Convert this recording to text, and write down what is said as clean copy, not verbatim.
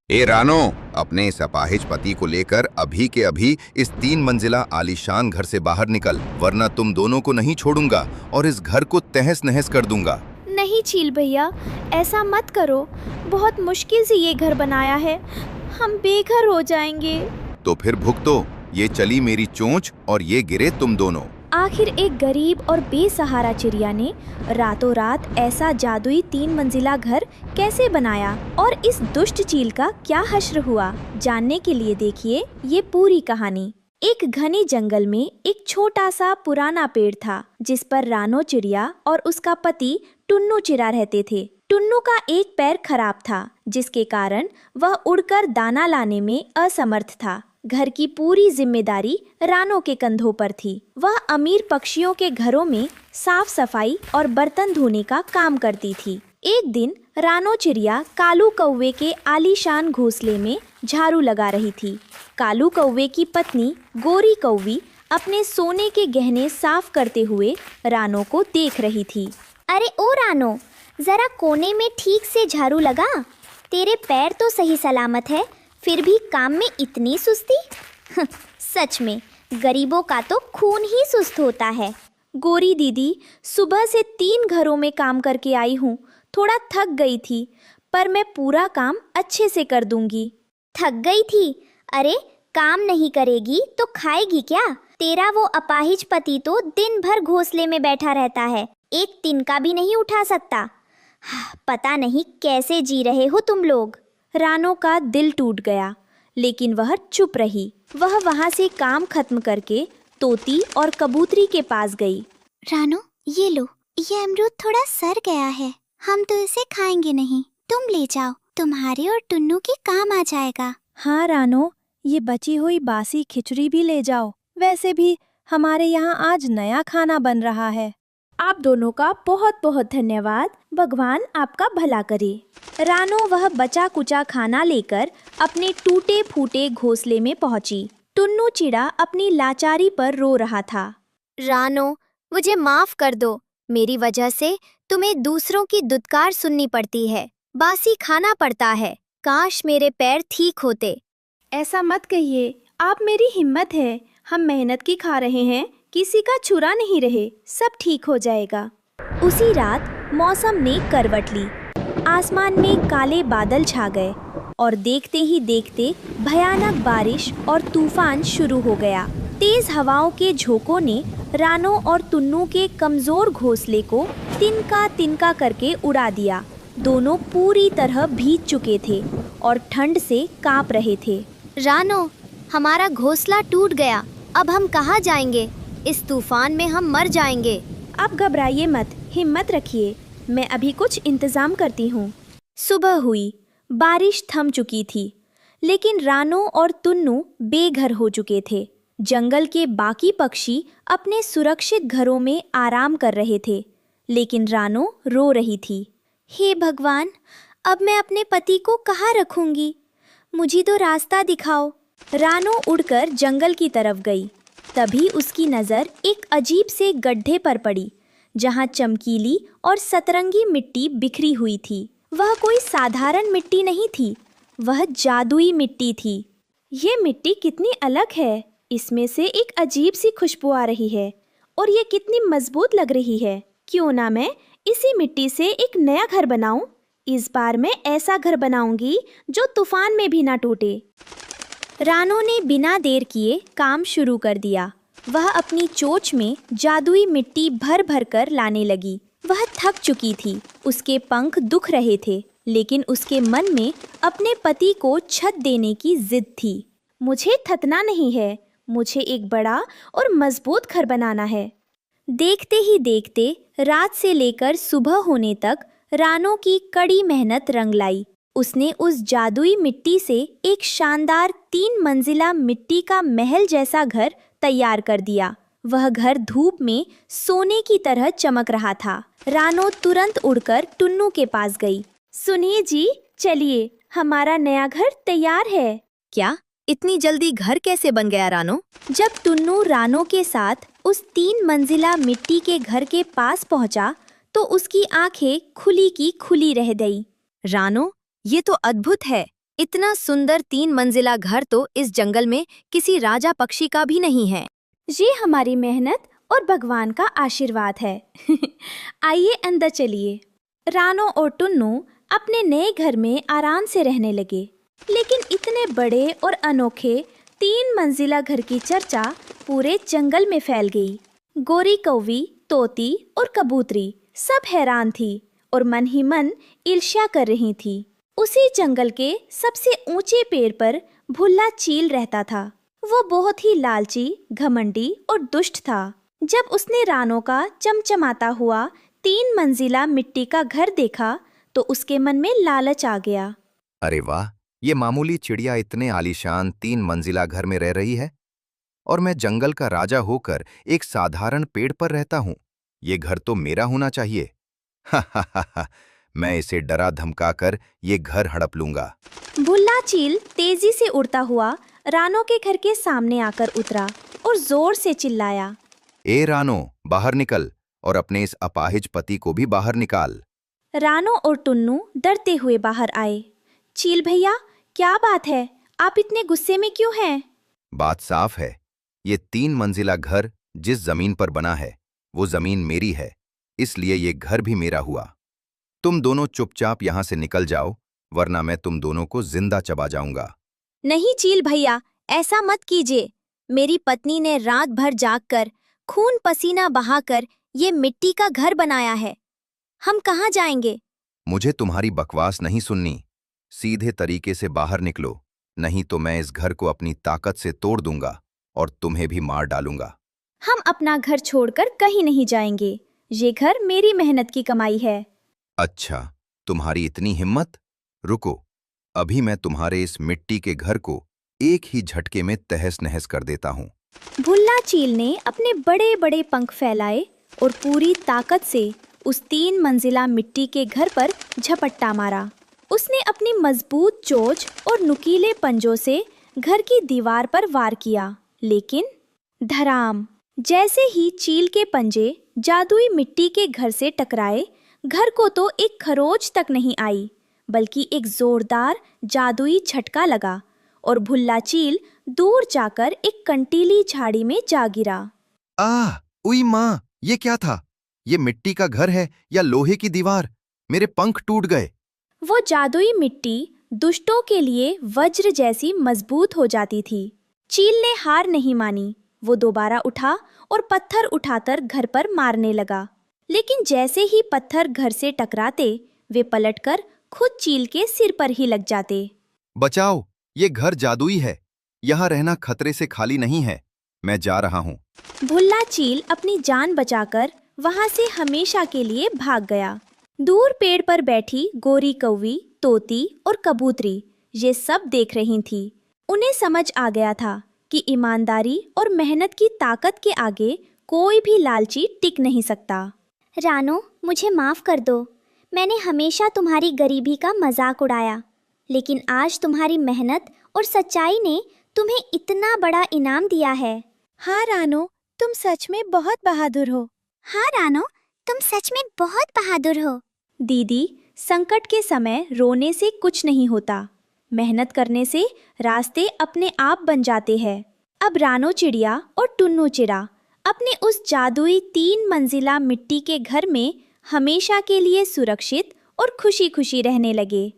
ए रानो, अपने इस अपाहिज पति को लेकर अभी के अभी इस 3 मंजिला आलीशान घर से बाहर निकल, वरना तुम दोनों को नहीं छोड़ूंगा और इस घर को तहस नहस कर दूंगा। नहीं चील भैया, ऐसा मत करो। बहुत मुश्किल से ये घर बनाया है, हम बेघर हो जाएंगे। तो फिर भुगतो, ये चली मेरी चोंच और ये गिरे तुम दोनों। आखिर एक गरीब और बेसहारा चिड़िया ने रातों रात ऐसा जादुई 3 मंजिला घर कैसे बनाया और इस दुष्ट चील का क्या हश्र हुआ, जानने के लिए देखिए ये पूरी कहानी। एक घने जंगल में एक छोटा सा पुराना पेड़ था जिस पर रानो चिड़िया और उसका पति टुन्नू चिड़ा रहते थे। टुन्नू का एक पैर खराब था जिसके कारण वह उड़कर दाना लाने में असमर्थ था। घर की पूरी जिम्मेदारी रानो के कंधों पर थी। वह अमीर पक्षियों के घरों में साफ सफाई और बर्तन धोने का काम करती थी। एक दिन रानो चिड़िया कालू कौवे के आलीशान घोंसले में झाड़ू लगा रही थी। कालू कौवे की पत्नी गोरी कौवी अपने सोने के गहने साफ करते हुए रानो को देख रही थी। अरे ओ रानो, जरा कोने में ठीक से झाड़ू लगा। तेरे पैर तो सही सलामत है, फिर भी काम में इतनी सुस्ती। सच में गरीबों का तो खून ही सुस्त होता है। गोरी दीदी, सुबह से 3 घरों में काम करके आई हूँ, थोड़ा थक गई थी, पर मैं पूरा काम अच्छे से कर दूंगी। थक गई थी? अरे काम नहीं करेगी तो खाएगी क्या? तेरा वो अपाहिज पति तो दिन भर घोंसले में बैठा रहता है, एक तिनका भी नहीं उठा सकता। पता नहीं कैसे जी रहे हो तुम लोग। रानो का दिल टूट गया, लेकिन वह चुप रही। वह वहाँ से काम खत्म करके तोती और कबूतरी के पास गई। रानो, ये लो, ये अमरूद थोड़ा सड़ गया है, हम तो इसे खाएंगे नहीं, तुम ले जाओ, तुम्हारे और टुन्नू के काम आ जाएगा। हाँ रानो, ये बची हुई बासी खिचड़ी भी ले जाओ। वैसे भी हमारे यहाँ आज नया खाना बन रहा है। आप दोनों का बहुत बहुत धन्यवाद। भगवान आपका भला करे। रानो वह बचा कुचा खाना लेकर अपने टूटे फूटे घोंसले में पहुंची। टुन्नू चिड़ा अपनी लाचारी पर रो रहा था। रानो, मुझे माफ कर दो, मेरी वजह से तुम्हें दूसरों की दुत्कार सुननी पड़ती है, बासी खाना पड़ता है। काश मेरे पैर ठीक होते। ऐसा मत कहिए, आप मेरी हिम्मत है। हम मेहनत की खा रहे हैं, किसी का छुरा नहीं रहे, सब ठीक हो जाएगा। उसी रात मौसम ने करवट ली। आसमान में काले बादल छा गए और देखते ही देखते भयानक बारिश और तूफान शुरू हो गया। तेज हवाओं के झोंकों ने रानो और टुन्नू के कमजोर घोंसले को तिनका तिनका करके उड़ा दिया। दोनों पूरी तरह भीग चुके थे और ठंड से कांप रहे थे। रानो, हमारा घोंसला टूट गया, अब हम कहाँ जाएंगे? इस तूफान में हम मर जाएंगे। आप घबराइए मत, हिम्मत रखिए, मैं अभी कुछ इंतजाम करती हूँ। सुबह हुई, बारिश थम चुकी थी, लेकिन रानो और टुन्नू बेघर हो चुके थे। जंगल के बाकी पक्षी अपने सुरक्षित घरों में आराम कर रहे थे, लेकिन रानो रो रही थी। हे भगवान, अब मैं अपने पति को कहाँ रखूंगी? मुझे तो रास्ता दिखाओ। रानो उड़कर जंगल की तरफ गई। तभी उसकी नज़र एक अजीब से गड्ढे पर पड़ी, जहाँ चमकीली और सतरंगी मिट्टी बिखरी हुई थी। वह कोई साधारण मिट्टी नहीं थी, वह जादुई मिट्टी थी। ये मिट्टी कितनी अलग है, इसमें से एक अजीब सी खुशबू आ रही है और ये कितनी मजबूत लग रही है। क्यों ना मैं इसी मिट्टी से एक नया घर बनाऊं? इस बार मैं ऐसा घर बनाऊंगी जो तूफान में भी ना टूटे। रानो ने बिना देर किए काम शुरू कर दिया। वह अपनी चोंच में जादुई मिट्टी भर भर कर लाने लगी। वह थक चुकी थी, उसके पंख दुख रहे थे, लेकिन उसके मन में अपने पति को छत देने की जिद थी। मुझे थकना नहीं है, मुझे एक बड़ा और मजबूत घर बनाना है। देखते ही देखते रात से लेकर सुबह होने तक रानो की कड़ी मेहनत रंग लाई। उसने उस जादुई मिट्टी से एक शानदार 3 मंजिला मिट्टी का महल जैसा घर तैयार कर दिया। वह घर धूप में सोने की तरह चमक रहा था। रानो तुरंत उड़कर टुन्नू के पास गई। सुनिए जी, चलिए, हमारा नया घर तैयार है। क्या? इतनी जल्दी घर कैसे बन गया रानो? जब टुन्नू रानो के साथ उस 3 मंजिला मिट्टी के घर के पास पहुंचा तो उसकी आंखें खुली की खुली रह गई। रानो, ये तो अद्भुत है। इतना सुंदर 3 मंजिला घर तो इस जंगल में किसी राजा पक्षी का भी नहीं है। ये हमारी मेहनत और भगवान का आशीर्वाद है। आइए अंदर चलिए। रानो और टुन्नू अपने नए घर में आराम से रहने लगे, लेकिन इतने बड़े और अनोखे 3 मंजिला घर की चर्चा पूरे जंगल में फैल गई। गोरी कौवी, तोती और कबूतरी सब हैरान थी और मन ही मन ईर्ष्या कर रही थी। उसी जंगल के सबसे ऊंचे पेड़ पर भुल्ला चील रहता था। वो बहुत ही लालची, घमंडी और दुष्ट था। जब उसने रानो का चमचमाता हुआ 3 मंजिला मिट्टी का घर देखा तो उसके मन में लालच आ गया। अरे वाह, ये मामूली चिड़िया इतने आलीशान 3 मंजिला घर में रह रही है और मैं जंगल का राजा होकर एक साधारण पेड़ पर रहता हूँ। ये घर तो मेरा होना चाहिए। हा हा हा हा, मैं इसे डरा धमकाकर ये घर हड़प लूंगा। भुल्ला चील तेजी से उड़ता हुआ रानो के घर के सामने आकर उतरा और जोर से चिल्लाया, ए रानो, बाहर निकल और अपने इस अपाहिज पति को भी बाहर निकाल। रानो और टुन्नू डरते हुए बाहर आए। चील भैया, क्या बात है? आप इतने गुस्से में क्यों हैं? बात साफ है, ये 3 मंजिला घर जिस जमीन पर बना है वो जमीन मेरी है, इसलिए ये घर भी मेरा हुआ। तुम दोनों चुपचाप यहाँ से निकल जाओ, वरना मैं तुम दोनों को जिंदा चबा जाऊंगा। नहीं चील भैया, ऐसा मत कीजिए। मेरी पत्नी ने रात भर जागकर खून पसीना बहाकर ये मिट्टी का घर बनाया है। हम कहाँ जाएंगे? मुझे तुम्हारी बकवास नहीं सुननी। सीधे तरीके से बाहर निकलो, नहीं तो मैं इस घर को अपनी ताकत से तोड़ दूंगा और तुम्हें भी मार डालूंगा। हम अपना घर छोड़कर कहीं नहीं जाएंगे। ये घर मेरी मेहनत की कमाई है। अच्छा, तुम्हारी इतनी हिम्मत? रुको, अभी मैं तुम्हारे इस मिट्टी के घर को एक ही झटके में तहस नहस कर देता हूँ। भुल्ला चील ने अपने बड़े बड़े पंख फैलाए और पूरी ताकत से उस 3 मंजिला मिट्टी के घर पर झपट्टा मारा। उसने अपनी मजबूत चोंच और नुकीले पंजों से घर की दीवार पर वार किया, लेकिन धड़ाम, जैसे ही चील के पंजे जादुई मिट्टी के घर से टकराए, घर को तो एक खरोच तक नहीं आई, बल्कि एक जोरदार जादुई झटका लगा और भुल्ला चील दूर जाकर एक कंटीली झाड़ी में जा गिरा। आह, उई माँ, ये क्या था? ये मिट्टी का घर है या लोहे की दीवार? मेरे पंख टूट गए। वो जादुई मिट्टी दुष्टों के लिए वज्र जैसी मजबूत हो जाती थी। चील ने हार नहीं मानी। वो दोबारा उठा और पत्थर उठाकर घर पर मारने लगा, लेकिन जैसे ही पत्थर घर से टकराते, वे पलटकर खुद चील के सिर पर ही लग जाते। बचाओ, ये घर जादुई है, यहाँ रहना खतरे से खाली नहीं है। मैं जा रहा हूँ। भुल्ला चील अपनी जान बचाकर वहां से हमेशा के लिए भाग गया। दूर पेड़ पर बैठी गोरी कौवी, तोती और कबूतरी ये सब देख रही थी। उन्हें समझ आ गया था कि ईमानदारी और मेहनत की ताकत के आगे कोई भी लालची टिक नहीं सकता। रानो, मुझे माफ कर दो। मैंने हमेशा तुम्हारी गरीबी का मजाक उड़ाया, लेकिन आज तुम्हारी मेहनत और सच्चाई ने तुम्हें इतना बड़ा इनाम दिया है। हाँ रानो, तुम सच में बहुत बहादुर हो। हाँ रानो, तुम सच में बहुत बहादुर हो। दीदी, संकट के समय रोने से कुछ नहीं होता, मेहनत करने से रास्ते अपने आप बन जाते हैं। अब रानो चिड़िया और टुन्नू चिड़ा अपने उस जादुई 3 मंजिला मिट्टी के घर में हमेशा के लिए सुरक्षित और खुशी खुशी रहने लगे।